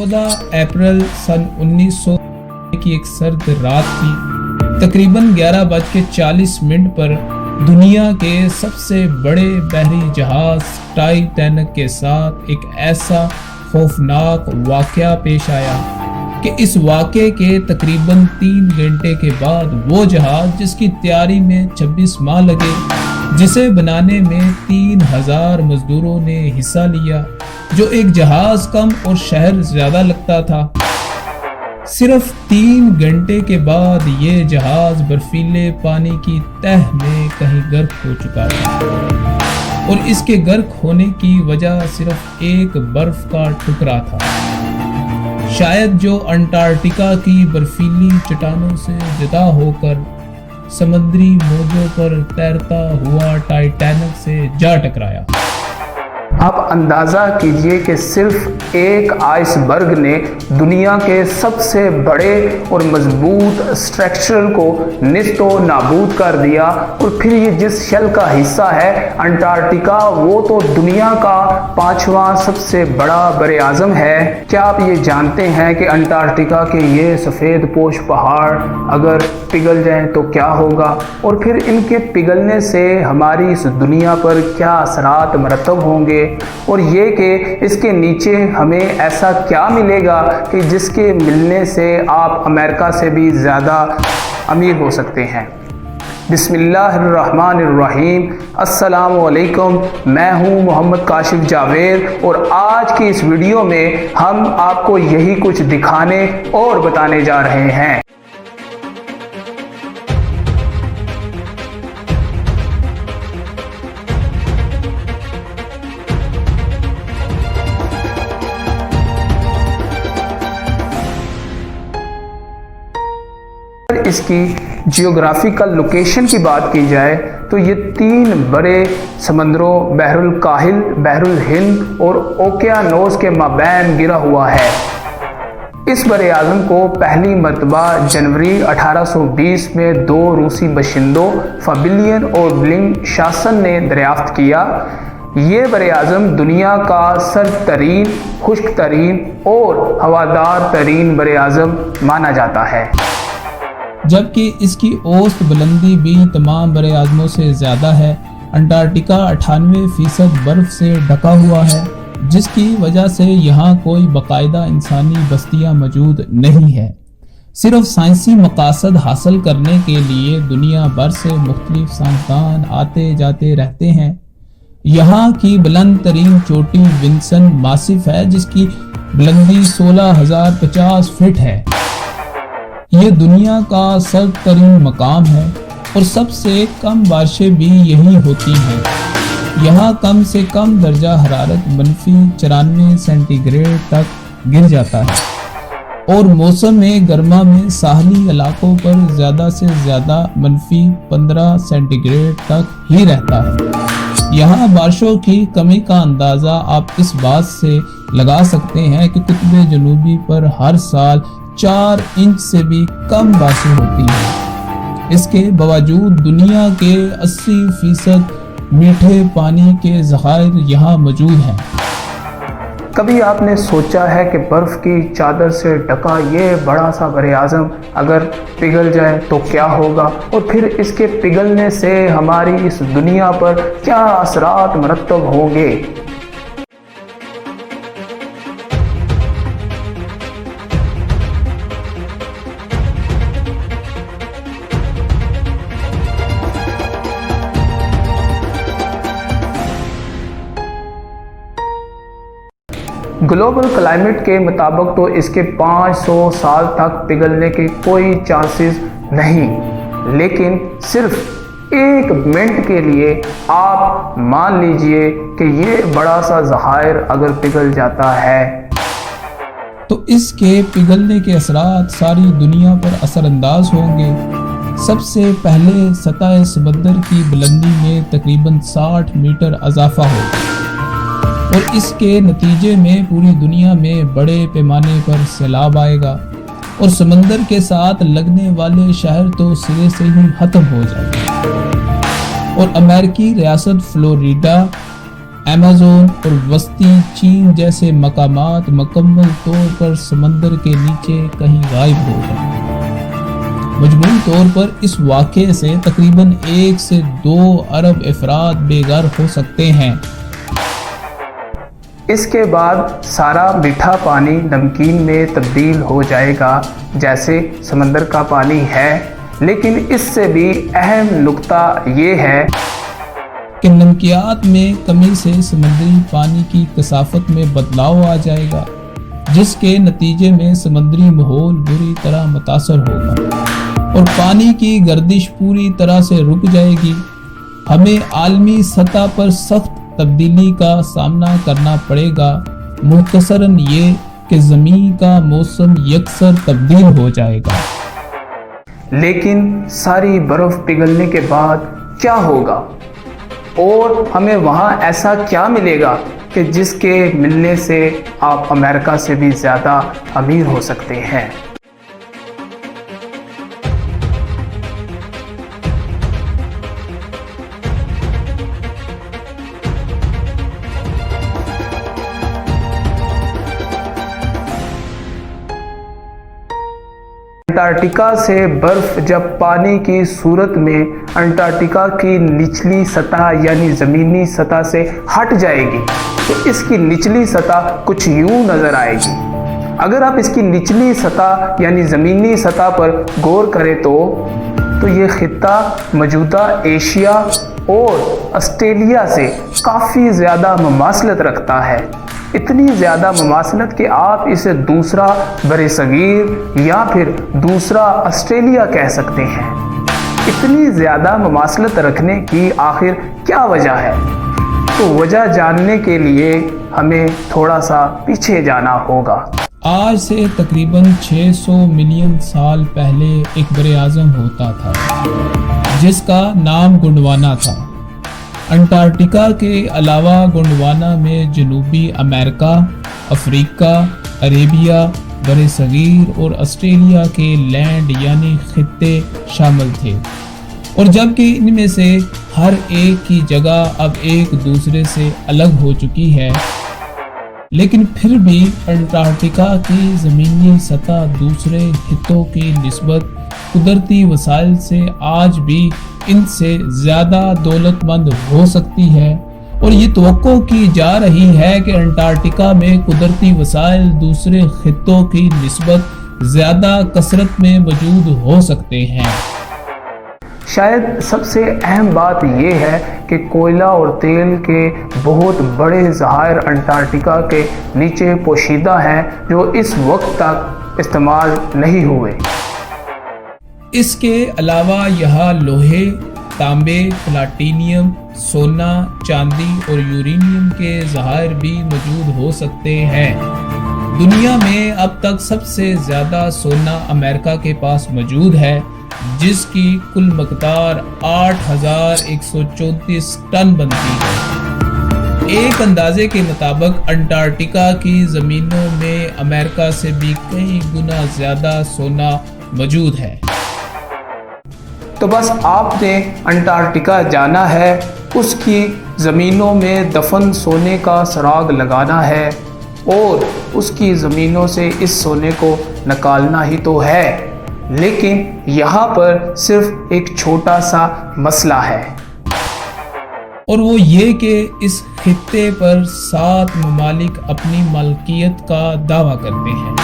14 अप्रैल सन 1900 की एक सर्द रात थी। तकरीबन 11:40 पर दुनिया के सबसे बड़े बहरी जहाज टाइटैनिक के साथ एक ऐसा खौफनाक वाकया पेश आया कि इस वाकये के तकरीबन 3 घंटे के बाद वो जहाज जिसकी तैयारी में 26 माह लगे, जिसे बनाने में 3000 मजदूरों ने हिस्सा लिया, जो एक जहाज कम और शहर ज्यादा लगता था, सिर्फ 3 घंटे के बाद ये जहाज बर्फीले पानी की तह में कहीं गर्क हो चुका था और इसके गर्क होने की वजह सिर्फ एक बर्फ का टुकड़ा था। शायद जो अंटार्कटिका की बर्फीली चट्टानों से जुदा होकर समुद्री मौजों पर तैरता हुआ टाइटैनिक से जा टकराया। आप अंदाज़ा कीजिए कि सिर्फ एक आइसबर्ग ने दुनिया के सबसे बड़े और मजबूत स्ट्रक्चर को निस्तो नाबूद कर दिया। और फिर ये जिस शेल का हिस्सा है अंटार्कटिका, वो तो दुनिया का 5वां सबसे बड़ा बरे आज़म है। क्या आप ये जानते हैं कि अंटार्कटिका के ये सफ़ेद पोश पहाड़ अगर पिघल जाएं तो क्या होगा, और फिर इनके पिघलने से हमारी इस दुनिया पर क्या असरात मरतब होंगे, और ये कि इसके नीचे हमें ऐसा क्या मिलेगा कि जिसके मिलने से आप अमेरिका से भी ज़्यादा अमीर हो सकते हैं। बिस्मिल्लाहिर्रहमानिर्रहीम, अस्सलामु अलैकुम। मैं हूँ मोहम्मद काशिफ जावेद और आज की इस वीडियो में हम आपको यही कुछ दिखाने और बताने जा रहे हैं। इसकी जियोग्राफिकल लोकेशन की बात की जाए तो ये 3 बड़े समंदरों बहरुल काहिल, बहरुल हिंद और ओकियानोस के माबैन गिरा हुआ है। इस बरे आज़म को पहली मरतबा जनवरी 1820 में 2 रूसी बशिंदों फाबिलियन और ब्लिंग शासन ने दरियाफ्त किया। ये बरे आज़म दुनिया का सर्द तरीन, खुश्क तरीन और हवादार तरीन बरे आज़म माना जाता है, जबकि इसकी औसत बुलंदी भी तमाम बरे आज़मों से ज़्यादा है। अंटार्कटिका 98% बर्फ़ से ढका हुआ है, जिसकी वजह से यहाँ कोई बाकायदा इंसानी बस्तियाँ मौजूद नहीं है। सिर्फ साइंसी मकासद हासिल करने के लिए दुनिया भर से मुख्तलिफ साइंसदान आते जाते रहते हैं। यहाँ की बुलंद तरीन चोटी विंसन मासिफ है, जिसकी बुलंदी 16,050 फीट है। ये दुनिया का सर्द तरीन मकाम है और सबसे कम बारिशें भी यही होती हैं। यहाँ कम से कम दर्जा हरारत -94 सेंटीग्रेड तक गिर जाता है और मौसम गर्मा में साहली इलाकों पर ज़्यादा से ज़्यादा -15 सेंटीग्रेड तक ही रहता है। यहाँ बारिशों की कमी का अंदाज़ा आप इस बात से लगा सकते हैं कि कुतुब जनूबी पर हर साल 4 इंच से भी कम बारिशें होती हैं। इसके बावजूद दुनिया के 80% मीठे पानी के ज़खायर यहाँ मौजूद हैं। कभी आपने सोचा है कि बर्फ़ की चादर से ढका ये बड़ा सा बरे आज़म अगर पिघल जाए तो क्या होगा, और फिर इसके पिघलने से हमारी इस दुनिया पर क्या असरात मरतब होंगे। ग्लोबल क्लाइमेट के मुताबिक तो इसके 500 साल तक पिघलने के कोई चांसेस नहीं, लेकिन सिर्फ 1 मिनट के लिए आप मान लीजिए कि ये बड़ा सा ज़खायर अगर पिघल जाता है तो इसके पिघलने के असरात सारी दुनिया पर असरअंदाज होंगे। सबसे पहले सतह समंदर की बुलंदी में तकरीबन 60 मीटर इजाफा होगा और इसके नतीजे में पूरी दुनिया में बड़े पैमाने पर सैलाब आएगा और समंदर के साथ लगने वाले शहर तो सिरे से ही खत्म हो जाएंगे। और अमेरिकी रियासत फ्लोरिडा अमेज़न और वस्ती चीन जैसे मकामात मुकम्मल तौर पर समंदर के नीचे कहीं गायब हो गए। मजमूई तौर पर इस वाक़े से तकरीबन 1 से 2 अरब अफराद बेघर हो सकते हैं। इसके बाद सारा मीठा पानी नमकीन में तब्दील हो जाएगा जैसे समंदर का पानी है, लेकिन इससे भी अहम नुक्ता ये है कि नमकियात में कमी से समुद्री पानी की कसाफत में बदलाव आ जाएगा, जिसके नतीजे में समुद्री माहौल बुरी तरह मुतासर होगा और पानी की गर्दिश पूरी तरह से रुक जाएगी। हमें आलमी सतह पर सख्त तब्दीली का सामना करना पड़ेगा। मुख्तसरन ये कि ज़मीन का मौसम यकसर तब्दील हो जाएगा। लेकिन सारी बर्फ़ पिघलने के बाद क्या होगा और हमें वहाँ ऐसा क्या मिलेगा कि जिसके मिलने से आप अमेरिका से भी ज़्यादा अमीर हो सकते हैं। अंटार्कटिका से बर्फ जब पानी की सूरत में अंटार्कटिका की निचली सतह यानी ज़मीनी सतह से हट जाएगी तो इसकी निचली सतह कुछ यूं नज़र आएगी। अगर आप इसकी निचली सतह यानी ज़मीनी सतह पर गौर करें तो ये खित्ता मौजूदा एशिया और ऑस्ट्रेलिया से काफ़ी ज़्यादा मुमासलत रखता है। इतनी ज़्यादा मुमासलत कि आप इसे दूसरा बरसगीर या फिर दूसरा ऑस्ट्रेलिया कह सकते हैं। इतनी ज़्यादा मुमासलत रखने की आखिर क्या वजह है? तो वजह जानने के लिए हमें थोड़ा सा पीछे जाना होगा। आज से तकरीबन 600 मिलियन साल पहले एक बरे-आज़म होता था जिसका नाम गोंडवाना था। अंटार्कटिका के अलावा गोंडवाना में जनूबी अमेरिका, अफ्रीका, अरेबिया, बरसगीर और ऑस्ट्रेलिया के लैंड यानी खित्ते शामिल थे, और जबकि इनमें से हर एक की जगह अब एक दूसरे से अलग हो चुकी है, लेकिन फिर भी अंटार्कटिका की ज़मीनी सतह दूसरे खित्तों की निस्बत कुदरती वसाइल से आज भी इनसे ज़्यादा दौलतमंद हो सकती है, और ये तवक्को की जा रही है कि अंटार्कटिका में कुदरती वसाइल दूसरे खित्तों की निस्बत ज़्यादा कसरत में मौजूद हो सकते हैं। शायद सबसे अहम बात यह है कि कोयला और तेल के बहुत बड़े ज़खायर अंटार्कटिका के नीचे पोशीदा हैं जो इस वक्त तक इस्तेमाल नहीं हुए। इसके अलावा यहाँ लोहे, तांबे, प्लाटीनियम, सोना, चांदी और यूरेनियम के ज़खायर भी मौजूद हो सकते हैं। दुनिया में अब तक सबसे ज़्यादा सोना अमेरिका के पास मौजूद है, जिसकी कुल मकदार 8,134 टन बनती है। एक अंदाजे के मुताबिक अंटार्कटिका की ज़मीनों में अमेरिका से भी कई गुना ज़्यादा सोना मौजूद है। तो बस आपने अंटार्कटिका जाना है, उसकी ज़मीनों में दफन सोने का सुराग लगाना है और उसकी ज़मीनों से इस सोने को निकालना ही तो है। लेकिन यहाँ पर सिर्फ एक छोटा सा मसला है, और वो ये कि इस खित्ते पर 7 ममालिक अपनी मलकियत का दावा करते हैं,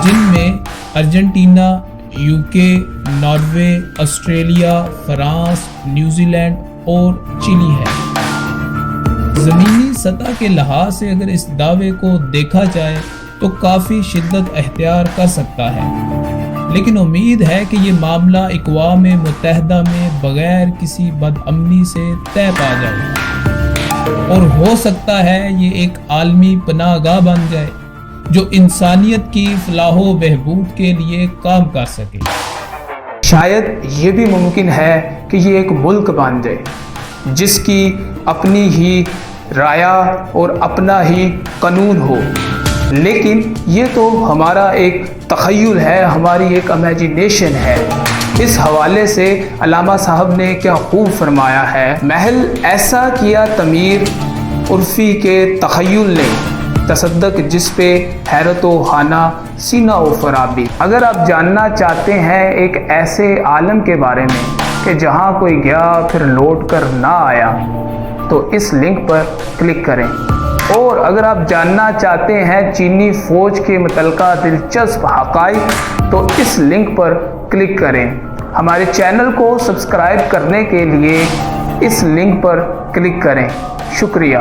जिनमें Argentina, UK, Norway, Australia, France, New Zealand और चिली है। ज़मीनी सतह के लिहाज से अगर इस दावे को देखा जाए तो काफ़ी शिद्दत अख्तियार कर सकता है, लेकिन उम्मीद है कि ये मामला अक़वाम मुत्तहिदा में बग़ैर किसी बदअमनी से तय पा जाए, और हो सकता है ये एक आलमी पनाहगाह बन जाए जो इंसानियत की फलाहो बहबूद के लिए काम कर सके। शायद ये भी मुमकिन है कि ये एक मुल्क बन जाए जिसकी अपनी ही राया और अपना ही कानून हो, लेकिन ये तो हमारा एक तख़य्युल है, हमारी एक इमेजिनेशन है। اس حوالے سے علامہ صاحب نے کیا خوب فرمایا ہے، محل ایسا کیا تعمیر عرفی کے تخیل نے، تصدق جس پہ حیرت و خانہ سینہ و فرابی۔ اگر آپ جاننا چاہتے ہیں ایک ایسے عالم کے بارے میں کہ جہاں کوئی گیا پھر لوٹ کر نہ آیا، تو اس لنک پر کلک کریں۔ اور اگر آپ جاننا چاہتے ہیں چینی فوج کے متعلقہ دلچسپ حقائق، تو اس لنک پر کلک کریں۔ ہمارے چینل کو سبسکرائب کرنے کے لیے اس لنک پر کلک کریں۔ شکریہ۔